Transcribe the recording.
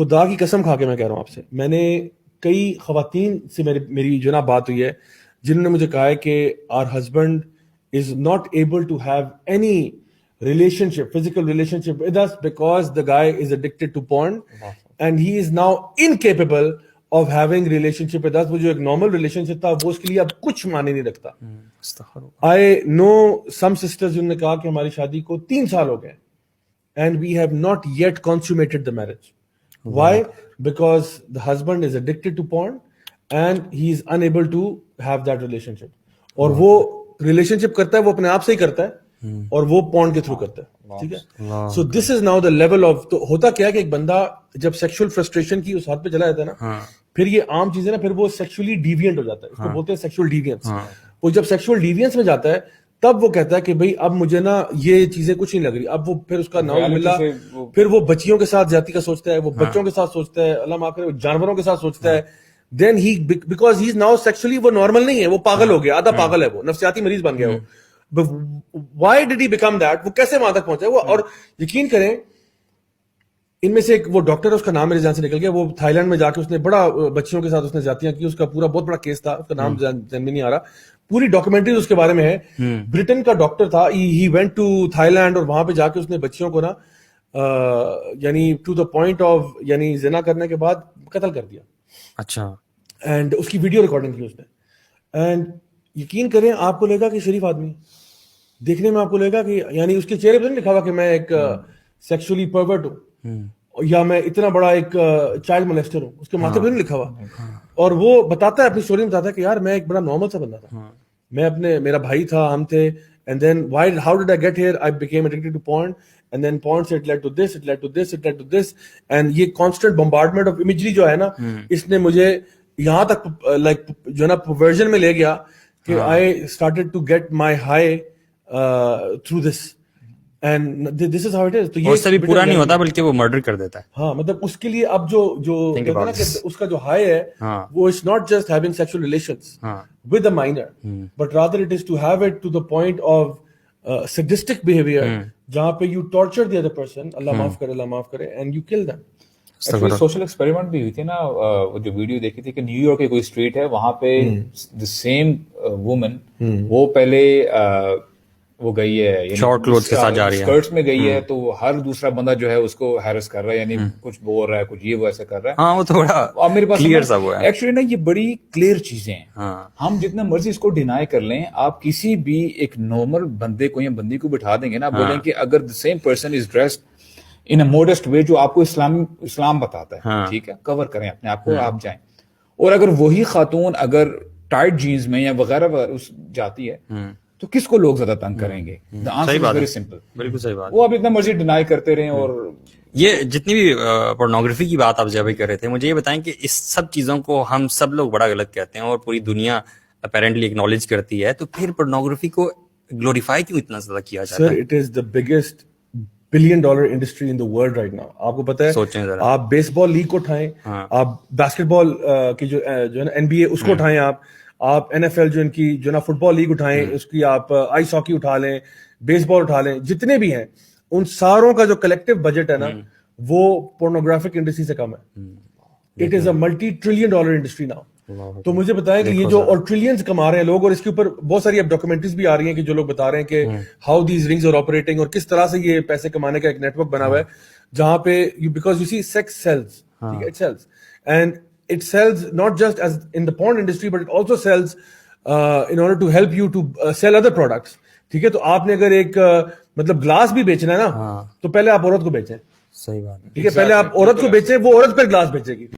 خدا کی قسم کھا کے میں کہہ رہا ہوں آپ سے, میں نے کئی خواتین سے میری جو نا بات ہوئی ہے جنہوں نے مجھے کہا ہے کہ our husband is not able to have any relationship, physical relationship with us because the guy is addicted to porn and he is now incapable of having relationship with us. وہ جو ایک normal relationship تھا وہ اس کے لیے اب کچھ معنی نہیں رکھتا. I know some sisters جنہوں نے کہا کہ ہماری شادی کو 3 سال ہو گئے and we have not yet consummated the marriage. Why? Because the husband is addicted to porn and he is unable to have that relationship. اور وہ relationship کرتا ہے وہ اپنے آپ سے ہی کرتا ہے اور وہ پورن کے تھرو کرتا ہے, ٹھیک ہے. So this is now the level of, تو ہوتا کیا کہ ایک بندہ جب سیکشل فرسٹریشن کی اس حد پہ چلا جاتا ہے نا, پھر یہ عام چیزیں نا, پھر وہ سیکشولی ڈیوینٹ ہو جاتا ہے, اس کو بولتے ہیں سیکشل ڈیوینس. وہ جب سیکشل ڈیوینس میں جاتا ہے تب وہ کہتا ہے کہ بھائی اب مجھے نا یہ چیزیں کچھ نہیں لگ رہی. اب وہ پھر اس کا نام ملا, پھر وہ بچیوں کے ساتھ زیادتی کا سوچتا ہے, وہ بچوں کے ساتھ سوچتا ہے, اللہ معاف کرے جانوروں کے ساتھ سوچتا ہے. Then he because he is now sexually وہ نارمل نہیں ہے, وہ پاگل ہو گیا, آدھا پاگل ہے, وہ نفسیاتی مریض بن گیا. وہ why did he become that, وہ کیسے وہاں تک پہنچا وہ. اور یقین کریں ان میں سے ایک وہ ڈاکٹر ہے, اس کا نام میرے ذہن سے نکل گیا, وہ تھائی لینڈ میں جا کے اس نے بڑا بچیوں کے ساتھ اس نے زیادتیاں کی, اس کا پورا بہت بڑا کیس تھا, اس کا نام ذہن میں نہیں آ رہا, پوری ڈاکومنٹری اس کے بارے میں ہے. برٹن کا ڈاکٹر تھا, he went to Thailand اور وہاں پہ جا کے اس نے بچیوں کو نا یعنی ٹو دا پوائنٹ آف یعنی زنا کرنے کے بعد قتل کر دیا. اچھا. اینڈ اس کی ویڈیو ریکارڈنگ کی اس نے. اینڈ یقین کریں آپ کو لگا کہ شریف آدمی, دیکھنے میں آپ کو لگے گا کہ یعنی اس کے چہرے پہ نہیں لکھا ہوا کہ میں ایک سیکشولی پرورٹ ہوں یا میں اتنا بڑا ایک چائلڈ مولیسٹر ہوں, اس کے ماتھے پہ نہیں لکھا ہوا. اور وہ بتاتا ہے اپنی اسٹوری میں بتاتا ہے کہ یار میں ایک بڑا نارمل سا بندہ تھا, میں اپنے میرا بھائی تھا, ہم تھے, and then how did I get here, I became addicted to porn and then porn سے it led to this, it led to this, it led to this, and یہ constant bombardment of imagery جو ہے نا, اس نے مجھے یہاں تک like جو ہے نا پرورژن میں لے گیا کہ I started to get my high through this and this is how it is. تو یہ اس سے بھی پورا نہیں ہوتا بلکہ وہ مرڈر کر دیتا ہے. ہاں مطلب اس کے لیے اب جو اس کا جو ہائی ہے وہ it's not just having sexual relations with a minor but rather it is to have it to the point of sadistic behavior جہاں پہ you torture the other person, اللہ معاف کرے and you kill them. Social experiment بھی ہوئی تھی نا, جو video دیکھی تھی کہ نیو یارک کی کوئی اسٹریٹ ہے, وہاں پہ the same woman وہ پہلے وہ گئی ہے شارٹ کلوتھ کے ساتھ جا رہی ہے, اسکرٹس میں گئی ہے, تو ہر دوسرا بندہ جو ہے اس کو ہیرس کر رہا ہے, یعنی کچھ بول رہا ہے, کچھ یہ وہ ایسا کر رہا ہے. ہاں وہ تھوڑا میرے پاس کلیئر سا ہوا ہے ایکچولی نا, یہ بڑی کلیئر چیزیں ہیں. ہم جتنا مرضی اس کو ڈینائی کر لیں, آپ کسی بھی ایک نارمل بندے کو یا بندی کو بٹھا دیں گے نا, بولیں کہ اگر the same person is dressed in a modest way جو آپ کو اسلام بتاتا ہے, ٹھیک ہے, کور کریں اپنے آپ کو, آپ جائیں, اور اگر وہی خاتون اگر ٹائٹ جینز میں یا وغیرہ جاتی ہے تو کس کو لوگ زیادہ تنگ کریں گے؟ ویری سمپل, بالکل صحیح بات. وہ آپ اتنا مرضی ڈینائی کرتے رہیں. اور یہ جتنی بھی پورنوگرافی کی بات آپ جب بھی کر رہے تھے, مجھے یہ بتائیں کہ اس سب چیزوں کو ہم سب لوگ بڑا غلط کہتے ہیں اور پوری دنیا اپیرنٹلی ایکنالج کرتی ہے, تو پھر پورنوگرافی کو گلوریفائی کیوں اتنا زیادہ کیا جاتا ہے؟ Sir it is the biggest $1 billion industry in the world right now. آپ کو پتا ہے, سوچیں ذرا, آپ بیس بال لیگ کو اٹھائیں, آپ باسکٹ بال کی جو ہے نا NBA اس کو اٹھائیں, آپ NFL جو ان کی جو نا فٹ بال لیگ اٹھائیں, اس کی آپ آئس ہاکی اٹھا لیں, بیس بال اٹھا لیں, جتنے بھی ہیں ان ساروں کا جو کلیکٹو بجٹ ہے نا وہ پورنوگرافک انڈسٹری سے کم ہے. It is a $multi-trillion industry now. تو مجھے بتائیں کہ یہ جو اور ٹریلینز کما رہے ہیں لوگ, اور اس کے اوپر بہت ساری اب ڈاکومنٹریز بھی آ رہی ہیں کہ جو لوگ بتا رہے ہیں کہ how these rings are operating, اور کس طرح سے یہ پیسے کمانے کا ایک نیٹ ورک بنا ہوا ہے جہاں پہ because you see sex cells, ٹھیک ہے, it sells and it sells not just as in the porn industry but it also sells in order to help you to sell other products. ٹھیک ہے, تو آپ نے اگر ایک مطلب گلاس بھی بیچنا ہے نا تو پہلے آپ عورت کو بیچیں. صحیح بات ہے, ٹھیک ہے, پہلے آپ عورت کو بیچیں, وہ عورت پہ گلاس بیچے گی.